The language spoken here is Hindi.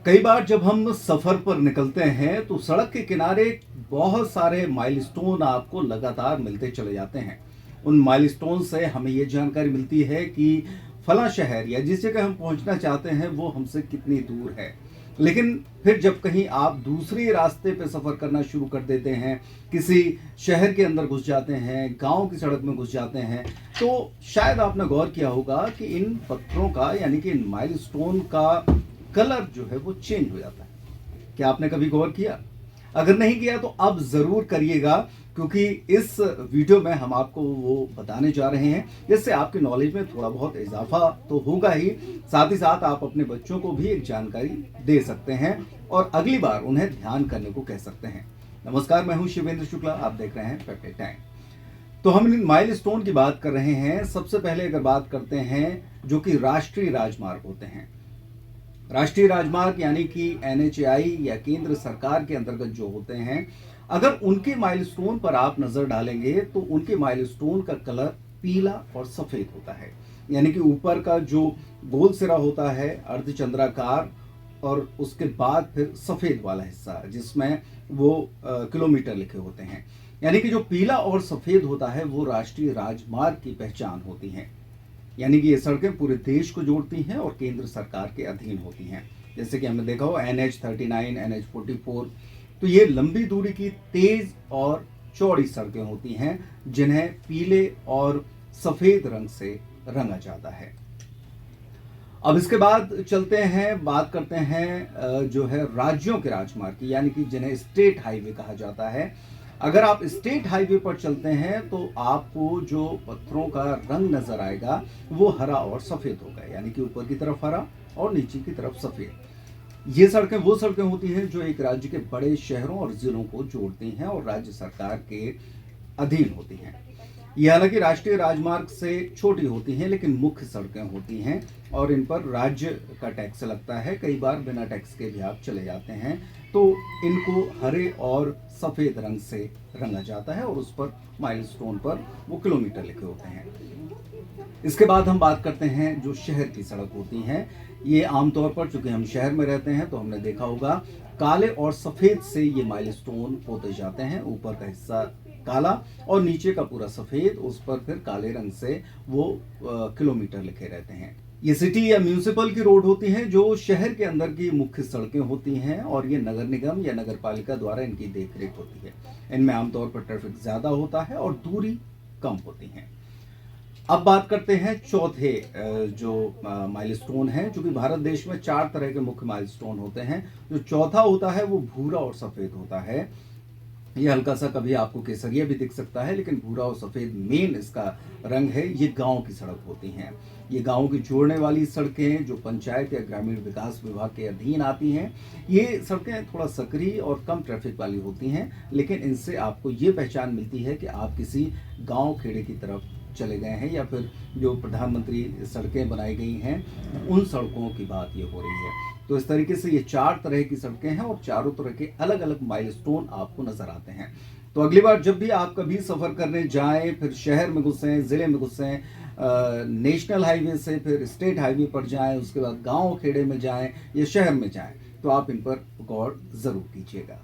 कई बार जब हम सफर पर निकलते हैं तो सड़क के किनारे बहुत सारे माइलस्टोन आपको लगातार मिलते चले जाते हैं। उन माइलस्टोन से हमें ये जानकारी मिलती है कि फला शहर या जिस जगह हम पहुंचना चाहते हैं वो हमसे कितनी दूर है। लेकिन फिर जब कहीं आप दूसरे रास्ते पे सफर करना शुरू कर देते हैं, किसी शहर के अंदर घुस जाते हैं, गांव की सड़क में घुस जाते हैं, तो शायद आपने गौर किया होगा कि इन पत्थरों का यानी कि इन माइलस्टोन का कलर जो है वो चेंज हो जाता है। क्या आपने कभी गौर किया? अगर नहीं किया तो अब जरूर करिएगा, क्योंकि इस वीडियो में हम आपको वो बताने जा रहे हैं जिससे आपकी नॉलेज में थोड़ा बहुत इजाफा तो होगा ही, साथ ही साथ आप अपने बच्चों को भी एक जानकारी दे सकते हैं और अगली बार उन्हें ध्यान करने को कह सकते हैं। नमस्कार, मैं हूं शिवेंद्र शुक्ला, आप देख रहे हैं पेप्टाइड टाइम। तो हम इन माइलस्टोन की बात कर रहे हैं। सबसे पहले अगर बात करते हैं जो कि राष्ट्रीय राजमार्ग होते हैं, राष्ट्रीय राजमार्ग यानी कि एनएचएआई या केंद्र सरकार के अंतर्गत जो होते हैं, अगर उनके माइलस्टोन पर आप नजर डालेंगे तो उनके माइलस्टोन का कलर पीला और सफेद होता है। यानी कि ऊपर का जो गोल सिरा होता है अर्धचंद्राकार, और उसके बाद फिर सफेद वाला हिस्सा जिसमें वो किलोमीटर लिखे होते हैं। यानी कि जो पीला और सफेद होता है वो राष्ट्रीय राजमार्ग की पहचान होती है। यानी कि ये सड़कें पूरे देश को जोड़ती हैं और केंद्र सरकार के अधीन होती हैं। जैसे कि हमने देखा हो NH39, NH44, तो ये लंबी दूरी की तेज और चौड़ी सड़कें होती हैं जिन्हें पीले और सफेद रंग से रंगा जाता है। अब इसके बाद चलते हैं, बात करते हैं जो है राज्यों के राजमार्ग की, यानी कि जिन्हें स्टेट हाईवे कहा जाता है। अगर आप स्टेट हाईवे पर चलते हैं तो आपको जो पत्थरों का रंग नजर आएगा वो हरा और सफेद होगा, यानी कि ऊपर की तरफ हरा और नीचे की तरफ सफेद। ये सड़कें वो सड़कें होती हैं जो एक राज्य के बड़े शहरों और जिलों को जोड़ती हैं और राज्य सरकार के अधीन होती हैं। ये हालांकि राष्ट्रीय राजमार्ग से छोटी होती हैं लेकिन मुख्य सड़कें होती हैं और इन पर राज्य का टैक्स लगता है। कई बार बिना टैक्स के भी आप चले जाते हैं तो इनको हरे और सफेद रंग से रंगा जाता है और उस पर माइलस्टोन पर वो किलोमीटर लिखे होते हैं। इसके बाद हम बात करते हैं जो शहर की सड़क होती हैं। ये आमतौर पर, चूंकि हम शहर में रहते हैं तो हमने देखा होगा काले और सफेद से ये माइलस्टोन होते जाते हैं। ऊपर का हिस्सा काला और नीचे का पूरा सफेद, उस पर फिर काले रंग से वो किलोमीटर लिखे रहते हैं। ये सिटी या म्यूनिसिपल की रोड होती हैं जो शहर के अंदर की मुख्य सड़कें होती हैं और ये नगर निगम या नगर पालिका द्वारा इनकी देखरेख होती है। इनमें आमतौर पर ट्रैफिक ज्यादा होता है और दूरी कम होती है। अब बात करते हैं चौथे जो माइलस्टोन है। चूंकि भारत देश में 4 तरह के मुख्य माइलस्टोन होते हैं, जो चौथा होता है वो भूरा और सफेद होता है। ये हल्का सा कभी आपको केसरिया भी दिख सकता है, लेकिन भूरा और सफेद मेन इसका रंग है। ये गांव की सड़क होती हैं। ये गांव की जोड़ने वाली सड़कें जो पंचायत या ग्रामीण विकास विभाग के अधीन आती हैं। ये सड़कें थोड़ा सक्रिय और कम ट्रैफिक वाली होती हैं, लेकिन इनसे आपको ये पहचान मिलती है कि आप किसी गांव खेड़े की तरफ चले गए हैं या फिर जो प्रधानमंत्री सड़कें बनाई गई हैं उन सड़कों की बात ये हो रही है। तो इस तरीके से ये 4 तरह की सड़कें हैं और चारों तरह के अलग अलग माइलस्टोन आपको नजर आते हैं। तो अगली बार जब भी आप कभी सफर करने जाएं, फिर शहर में घुसें, जिले में घुसें, नेशनल हाईवे से फिर स्टेट हाईवे पर जाएं, उसके बाद गांव खेड़े में जाएं या शहर में जाएं, तो आप इन पर गौर जरूर कीजिएगा।